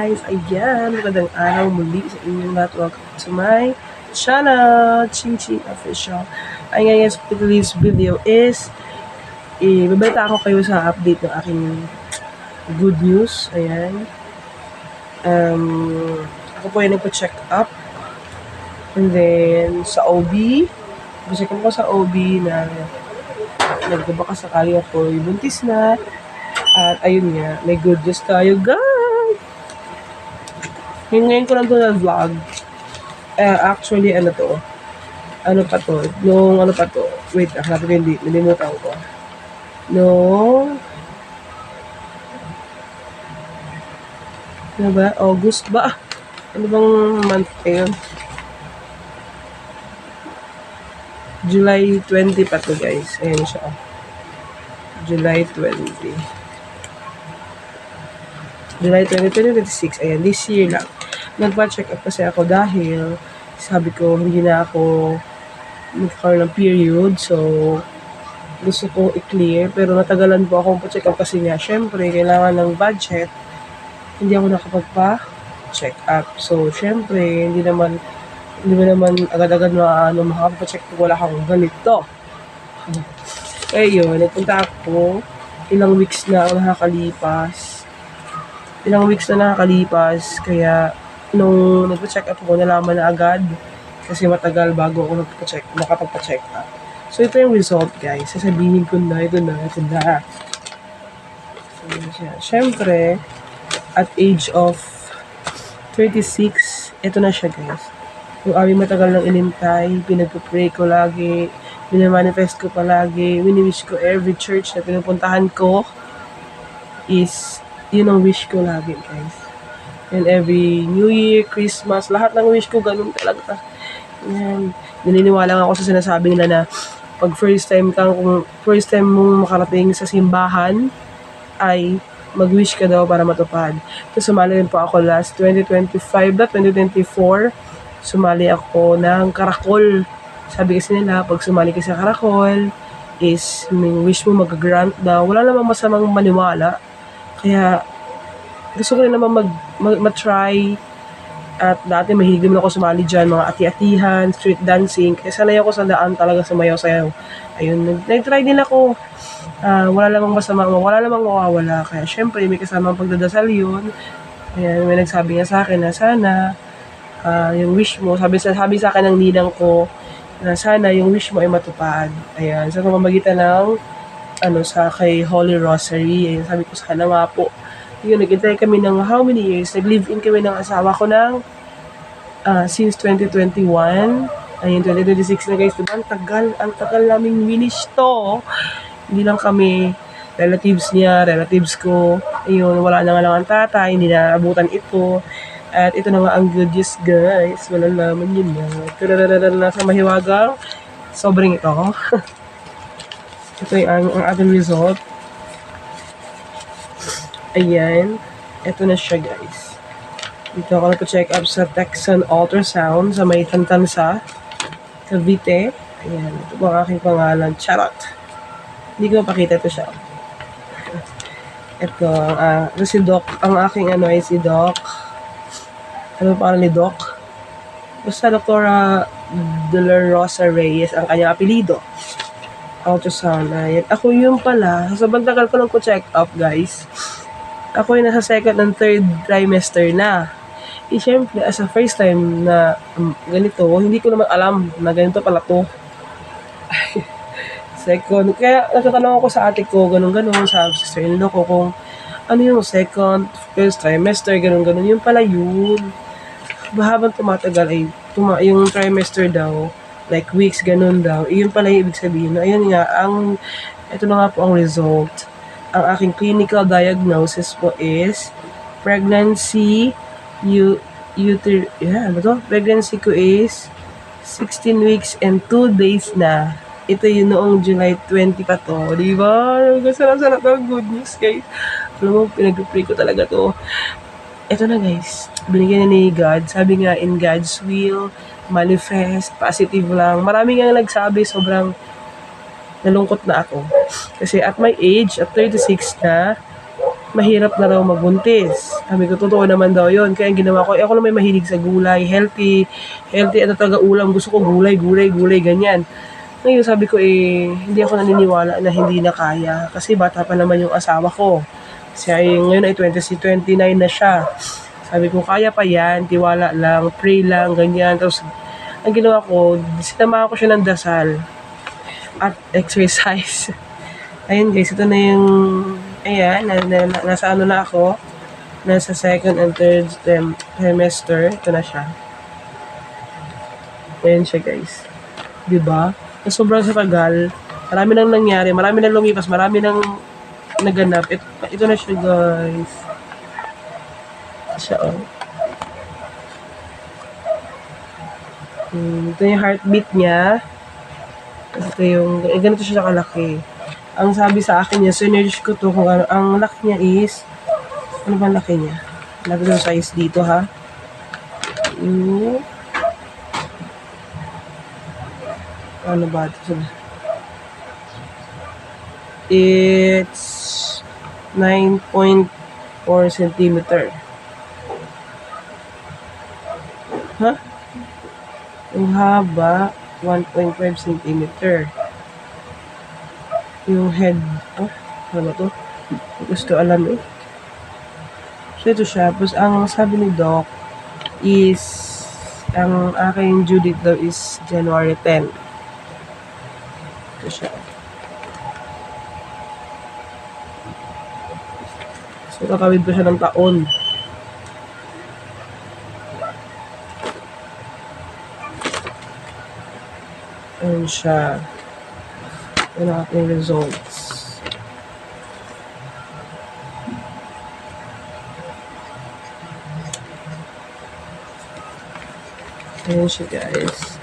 guys! Ayan, magandang araw muli sa inyong lahat. Welcome to my channel, Ching Ching Official. Ayan guys, today's video is babalita ako kayo sa update ng aking good news. Ayan. Ako po ay nagpa-check up. And then, sa OB, check ko sa OB na nagbabaka sakali ako buntis na. At ayun nga, may good news tayo, guys! Ngayon ko lang ito na vlog. Actually, ano to? Ano pa to? Wait, hanapin ko yung date. Nalimutan ko. Ano ba? August ba? Ano bang month ngayon? July 20 pa to, guys. Ayan siya. July 20. July 2026. Ayan, this year lang. Nagpa-check up kasi ako dahil sabi ko hindi na ako magkakaroon ng period. So, gusto ko i-clear. Pero natagalan po akong pa-check up kasi nga, syempre, kailangan ng budget. Hindi ako nakapagpa-check up. So, syempre, hindi mo naman agad-agad makapagpa-check kung wala kang ganito. Kaya yun, nagpunta ako. Ilang weeks na nakakalipas. Kaya, nung nagpa-check up ako, nalaman na agad. Kasi matagal bago ako makapagpa-check up. So, ito yung result, guys. Sasabihin ko na, ito na. So, syempre, at age of 36, ito na siya, guys. Yung aming matagal ng inintay, pinagpapray ko lagi, pinamanifest ko palagi, wini-wish ko every church na pinupuntahan ko is, yun ang wish ko lagi, guys. And every New Year, Christmas, lahat ng wish ko, ganun talaga. Yan. Naniniwala ako sa sinasabi nila na pag first time mong makarating sa simbahan, ay mag-wish ka daw para matupad. So, sumali rin po ako last 2024, sumali ako ng karakol. Sabi kasi nila, pag sumali ka sa karakol, is may wish mo mag-grant daw. Wala namang masamang maniwala. Kaya, gusto ko rin naman mag-try. At dati mahilig naman ako sumali dyan, mga ati-atihan, street dancing. Kaya sanay ako sa daan talaga sumayaw-sayaw. Ayun, nag-try din ako. Wala namang mawawala. Kaya syempre, may kasamang pagdadasal yun. Ayan, may nagsabi nga sa akin na sana yung wish mo, sabi sa akin ng ninang ko, na sana yung wish mo ay matupad. Ayan, sa pamamagitan ng sa kay Holy Rosary. Ayan, sabi ko sana nga po. Yun, nag-intay kami ng how many years? Nag-live-in kami ng asawa ko ng since 2021. Ayun, 2026 na, guys. Diba? Ang tagal naming winish to. Hindi lang kami relatives ko. Ayun, wala na nga lang ang tatay, hindi na abutan ito. At ito na nga ang good news, guys. Wala naman yun na. Nasa mahiwagang sobrang ito. Ito yung ang ating result. Ayan. Ito na siya, guys. Dito ako nagpa-check up sa Texan Ultrasound sa may Tantansa, Cavite. Ayan. Ito po ang aking pangalan. Charot. Hindi ko mapakita ito siya. Ito. Si Doc. Ang aking ay si Doc. Ano pa ni Doc? Basta Dr. De La Rosa Reyes ang kanyang apelido. Ultrasound. Ayan. Ako yung pala. Sa bantagal ko lang ko check up, guys. Ako yung nasa second and third trimester na. Siyempre, as a first time na ganito, hindi ko naman alam na ganito pala to. Second. Kaya natatanong ako sa ate ko, ganun-ganun, sa sister-in-law ko, kung ano yung second, first trimester, ganun-ganun. Yung pala yun. Habang tumatagal ay, yung trimester daw, like weeks, ganun daw. Yun pala yung ibig sabihin. Ayun nga, ito na nga po ang result. Ang aking clinical diagnosis po is pregnancy pregnancy ko is 16 weeks and 2 days na. Ito yun noong July 20 pa to. Diba? Sana to. Good news, guys. Alam mo, pinag-pray ko talaga to. Ito na, guys. Binigyan na ni God. Sabi nga, in God's will, manifest, positive lang. Marami nga nagsabi, sobrang nalungkot na ako. Kasi at my age, at 36 na, mahirap na raw magbuntis. Sabi ko, totoo naman daw yun. Kaya ang ginawa ko, ako lang may mahilig sa gulay, healthy, ano talaga ulam. Gusto ko gulay, ganyan. Ngayon sabi ko hindi ako naniniwala na hindi na kaya. Kasi bata pa naman yung asawa ko. Kasi ngayon ay 29 na siya. Sabi ko, kaya pa yan, tiwala lang, pray lang, ganyan. Tapos, ang ginawa ko, sinamahan ko siya ng dasal at exercise. Ayun guys, ito na yung, nasa ano na ako, nasa second and third trimester, ito na siya. Ayan siya guys. Diba? Sobrang sa tagal, marami nang nangyari, marami nang lumipas, marami nang naganap. Ito na siya guys. Siya ito yung heartbeat niya. Ito yung, ganito siya kalaki. Ang sabi sa akin niya, sinerge ko to kung ano, ang laki niya is, ano ba laki niya? Lagi yung size dito ha. Ano ba ito? It's 9.4 centimeter. Ha? Yung haba, 1.5 centimeter. Yung head, ano to? Gusto alam So, ito siya. Tapos, ang sabi ni Doc is, ang aking due date daw is January 10. Ito siya. So, kakawid ko siya ng taon. Ayan siya. Ayan ang ating results. Ayan siya guys.